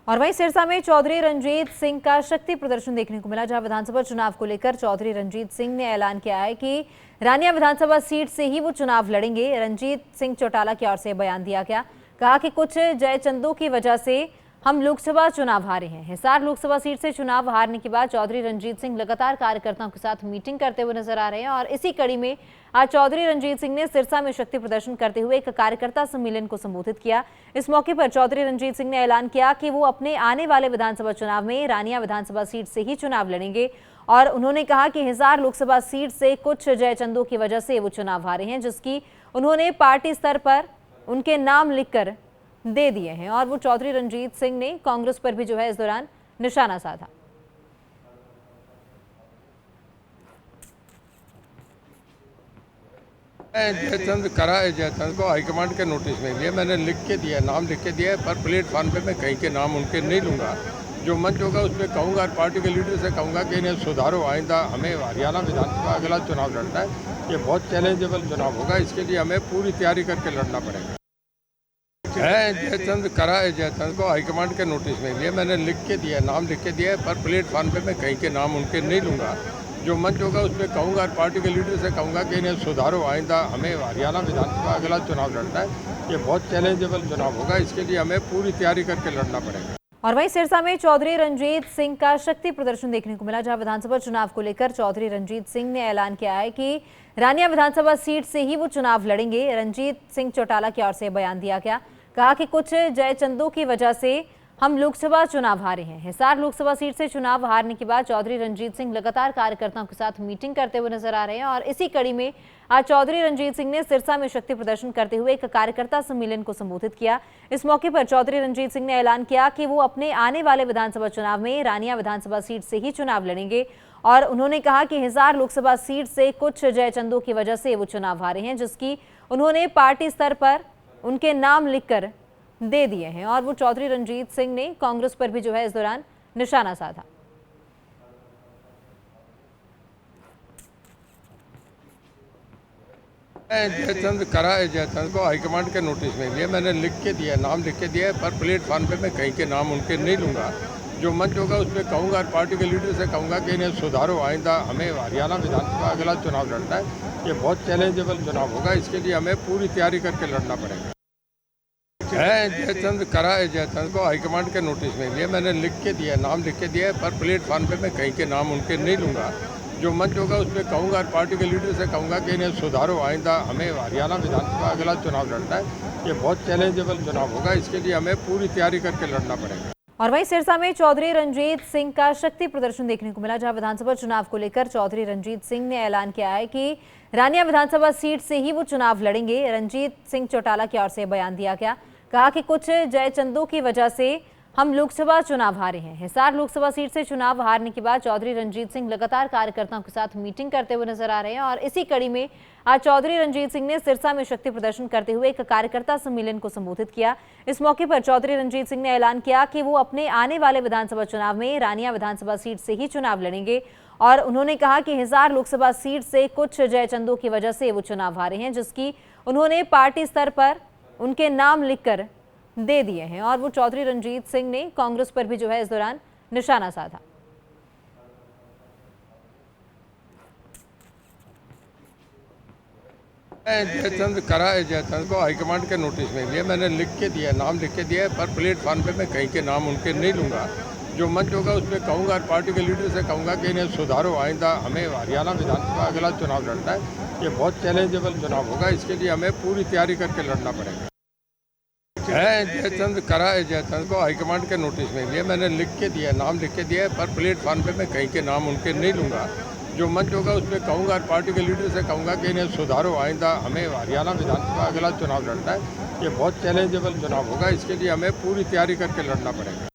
और वहीं सिरसा में चौधरी रंजीत सिंह का शक्ति प्रदर्शन देखने को मिला, जहां विधानसभा चुनाव को लेकर चौधरी रंजीत सिंह ने ऐलान किया है कि रानिया विधानसभा सीट से ही वो चुनाव लड़ेंगे। रंजीत सिंह चौटाला की ओर से बयान दिया गया, कहा कि कुछ जयचंदों की वजह से हम लोकसभा चुनाव हारे हैं। हिसार लोकसभा सीट से चुनाव हारने के बाद चौधरी रंजीत सिंह लगातार कार्यकर्ताओं के साथ मीटिंग करते हुए नजर आ रहे हैं और इसी कड़ी में आज चौधरी रंजीत सिंह ने सिरसा में शक्ति प्रदर्शन करते हुए एक कार्यकर्ता सम्मेलन को संबोधित किया। इस मौके पर चौधरी रंजीत सिंह ने ऐलान किया कि वो अपने आने वाले विधानसभा चुनाव में रानिया विधानसभा सीट से ही चुनाव लड़ेंगे और उन्होंने कहा कि हिसार लोकसभा सीट से कुछ जयचंदों की वजह से वो चुनाव हारे हैं, जिसकी उन्होंने पार्टी स्तर पर उनके नाम लिखकर दे दिए हैं। और वो चौधरी रंजीत सिंह ने कांग्रेस पर भी इस दौरान निशाना साधा। जयचंद को हाईकमांड के नोटिस में दिया, मैंने लिख के दिया, नाम लिख के दिया, पर प्लेटफॉर्म पे मैं कहीं के नाम उनके नहीं लूँगा। जो मंच होगा उसमें कहूँगा और पार्टी के लीडर से कहूँगा कि इन्हें सुधारो, आइंदा हमें हरियाणा विधानसभा अगला चुनाव लड़ना है। ये बहुत चैलेंजेबल चुनाव होगा, इसके लिए हमें पूरी तैयारी करके लड़ना पड़ेगा। जयचंद को हाईकमांड के नोटिस में दिया, मैंने लिख के दिया, नाम लिख के दिया, पर प्लेटफॉर्म पे मैं कहीं के नाम उनके नहीं लूँगा। जो मंच होगा उसमें कहूँगा और पार्टी के लीडर से कहूँगा कि इन्हें सुधारो, आइंदा हमें हरियाणा विधानसभा अगला चुनाव लड़ना है। ये बहुत चैलेंजेबल चुनाव होगा, इसके लिए हमें पूरी तैयारी करके लड़ना पड़ेगा। और वहीं सिरसा में चौधरी रंजीत सिंह का शक्ति प्रदर्शन देखने को मिला, जहां विधानसभा चुनाव को लेकर चौधरी रंजीत सिंह ने ऐलान किया है कि रानिया विधानसभा सीट से ही वो चुनाव लड़ेंगे। रंजीत सिंह चौटाला की ओर से बयान दिया गया, कहा कि कुछ जयचंदों की वजह से हम लोकसभा चुनाव हारे हैं। हिसार लोकसभा सीट से चुनाव हारने के बाद चौधरी रंजीत सिंह लगातार कार्यकर्ताओं के साथ मीटिंग करते हुए नजर आ रहे हैं और इसी कड़ी में आज चौधरी रंजीत सिंह ने सिरसा में शक्ति प्रदर्शन करते हुए एक कार्यकर्ता सम्मेलन को संबोधित किया। इस मौके पर चौधरी रंजीत सिंह ने ऐलान किया कि वो अपने आने वाले विधानसभा चुनाव में रानिया विधानसभा सीट से ही चुनाव लड़ेंगे और उन्होंने कहा कि हिसार लोकसभा सीट से कुछ जयचंदों की वजह से वो चुनाव हारे हैं, जिसकी उन्होंने पार्टी स्तर पर उनके नाम लिखकर दे दिए हैं। और वो चौधरी रंजीत सिंह ने कांग्रेस पर भी इस दौरान निशाना साधा। जयचंद को हाईकमांड के नोटिस में दिया, मैंने लिख के दिया, नाम लिख के दिया, पर प्लेटफॉर्म पे मैं कहीं के नाम उनके नहीं लूँगा। जो मंच होगा उसमें कहूँगा और पार्टी के लीडर से कहूँगा कि इन्हें सुधारो, आइंदा हमें हरियाणा विधानसभा अगला चुनाव लड़ना है। ये बहुत चैलेंजेबल चुनाव होगा, इसके लिए हमें पूरी तैयारी करके लड़ना पड़ेगा। जयचंद को हाईकमांड के नोटिस में दिया, मैंने लिख के दिया, नाम लिख के दिया, पर प्लेटफॉर्म पे मैं कहीं के नाम उनके नहीं लूँगा। जो मंच होगा उसमें कहूँगा और पार्टी के लीडर से कहूँगा कि इन्हें सुधारो, आइंदा हमें हरियाणा विधानसभा अगला चुनाव लड़ना है। ये बहुत चैलेंजेबल चुनाव होगा, इसके लिए हमें पूरी तैयारी करके लड़ना पड़ेगा। और वहीं सिरसा में चौधरी रंजीत सिंह का शक्ति प्रदर्शन देखने को मिला, जहां विधानसभा चुनाव को लेकर चौधरी रंजीत सिंह ने ऐलान किया है कि रानिया विधानसभा सीट से ही वो चुनाव लड़ेंगे। रंजीत सिंह चौटाला की ओर से बयान दिया गया, कहा कि कुछ जयचंदों की वजह से हम लोकसभा चुनाव हारे हैं। हिसार लोकसभा सीट से चुनाव हारने के बाद चौधरी रंजीत सिंह लगातार कार्यकर्ताओं के साथ मीटिंग करते हुए नजर आ रहे हैं और इसी कड़ी में आज चौधरी रंजीत सिंह ने सिरसा में शक्ति प्रदर्शन करते हुए एक कार्यकर्ता सम्मेलन को संबोधित किया। इस मौके पर चौधरी रंजीत सिंह ने ऐलान किया कि वो अपने आने वाले विधानसभा चुनाव में रानिया विधानसभा सीट से ही चुनाव लड़ेंगे और उन्होंने कहा कि हिसार लोकसभा सीट से कुछ जयचंदों की वजह से वो चुनाव हारे हैं, जिसकी उन्होंने पार्टी स्तर पर उनके नाम लिखकर दे दिए हैं। और वो चौधरी रंजीत सिंह ने कांग्रेस पर भी इस दौरान निशाना साधा। जयचंद को हाईकमांड के नोटिस में दिया, मैंने लिख के दिया, नाम लिख के दिया, पर प्लेटफॉर्म पे मैं कहीं के नाम उनके नहीं लूँगा। जो मंच होगा उसमें कहूँगा और पार्टी के लीडर से कहूँगा कि इन्हें सुधारो, आइंदा हमें हरियाणा विधानसभा अगला चुनाव लड़ना है। ये बहुत चैलेंजेबल चुनाव होगा, इसके लिए हमें पूरी तैयारी करके लड़ना पड़ेगा। जयचंद को हाईकमांड के नोटिस में दिया, मैंने लिख के दिया, नाम लिख के दिया, पर प्लेटफॉर्म पे मैं कहीं के नाम उनके नहीं लूँगा। जो मंच होगा उसमें कहूँगा और पार्टी के लीडर से कहूँगा कि इन्हें सुधारो, आइंदा हमें हरियाणा विधानसभा अगला चुनाव लड़ना है। ये बहुत चैलेंजेबल चुनाव होगा, इसके लिए हमें पूरी तैयारी करके लड़ना पड़ेगा।